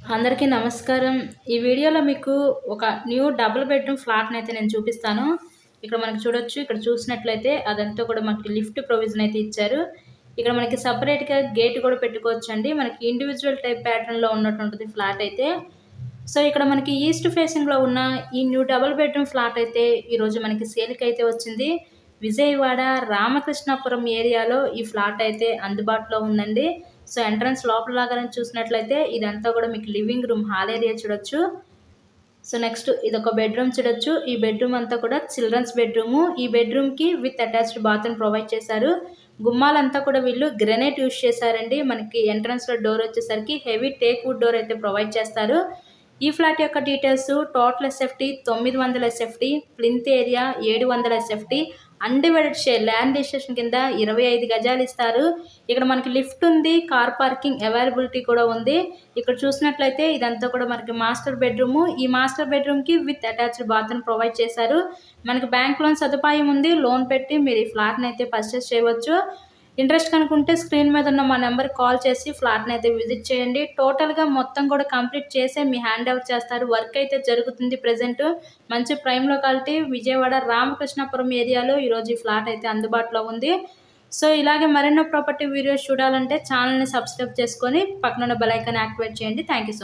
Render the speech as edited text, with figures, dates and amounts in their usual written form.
అందరికీ నమస్కారం. ఈ వీడియోలో మీకు ఒక న్యూ డబుల్ బెడ్‌రూమ్ ఫ్లాట్‌నైతే నేను చూపిస్తాను. ఇక్కడ మనకు చూడొచ్చు. ఇక్కడ చూసినట్లయితే అదంతా కూడా మనకి లిఫ్ట్ ప్రొవిజన్ అయితే ఇచ్చారు. ఇక్కడ మనకి సెపరేట్‌గా గేట్ కూడా పెట్టుకోవచ్చండి. మనకి ఇండివిడ్యువల్ టైప్ ప్యాటర్న్‌లో ఉన్నటుంటది ఫ్లాట్ అయితే. సో, ఇక్కడ మనకి ఈస్ట్ ఫేసింగ్‌లో ఉన్న ఈ న్యూ డబుల్ బెడ్‌రూమ్ ఫ్లాట్ అయితే ఈరోజు మనకి సేల్‌కైతే వచ్చింది. విజయవాడ రామకృష్ణాపురం ఏరియాలో ఈ ఫ్లాట్ అయితే అందుబాటులో ఉందండి. సో, ఎంట్రన్స్ లోపల లాగానే చూసినట్లయితే ఇదంతా కూడా మీకు లివింగ్ రూమ్, హాల్ ఏరియా చూడొచ్చు. సో, నెక్స్ట్ ఇదొక బెడ్‌రూమ్ చూడొచ్చు. ఈ బెడ్‌రూమ్ అంతా కూడా చిల్డ్రన్స్ బెడ్‌రూము. ఈ బెడ్‌రూమ్‌కి విత్ అటాచ్డ్ బాత్రూమ్ ప్రొవైడ్ చేశారు. గుమ్మాలంతా కూడా వీళ్ళు గ్రానైట్ యూజ్ చేశారండి. మనకి ఎంట్రన్స్‌లో డోర్ వచ్చేసరికి హెవీ టేక్ వుడ్ డోర్ అయితే ప్రొవైడ్ చేస్తారు. ఈ ఫ్లాట్ యొక్క details total SFT 900 SFT, plinth area 700 SFT, undivided share land registration కింద 25 గజాలు ఇస్తారు. ఇక్కడ మనకి లిఫ్ట్ ఉంది, కార్ పార్కింగ్ అవైలబిలిటీ కూడా ఉంది. ఇక్కడ చూసినట్లయితే ఇదంతా కూడా మనకి మాస్టర్ బెడ్‌రూము. ఈ మాస్టర్ బెడ్‌రూమ్‌కి విత్ అటాచ్డ్ బాత్రూమ్ ప్రొవైడ్ చేశారు. మనకి బ్యాంక్ లోన్ సదుపాయం ఉంది. లోన్ పెట్టి మీరు ఈ ఫ్లాట్‌ని అయితే పర్చేస్ చేయవచ్చు. ఇంట్రెస్ట్ కనుకుంటే స్క్రీన్ మీద ఉన్న మా నెంబర్‌కి కాల్ చేసి ఫ్లాట్‌ని అయితే విజిట్ చేయండి. టోటల్‌గా మొత్తం కూడా కంప్లీట్ చేసే మీ హ్యాండ్ ఓవర్ చేస్తారు. వర్క్ అయితే జరుగుతుంది ప్రెజెంట్. మంచి ప్రైమ్ లొకాలిటీ విజయవాడ రామకృష్ణాపురం ఏరియాలో ఈరోజు ఈ ఫ్లాట్ అయితే అందుబాటులో ఉంది. సో, ఇలాగే మరెన్నో ప్రాపర్టీ వీడియోస్ చూడాలంటే ఛానల్‌ని సబ్స్క్రైబ్ చేసుకొని పక్కనున్న బెల్ ఐకాన్ యాక్టివేట్ చేయండి. Thank you so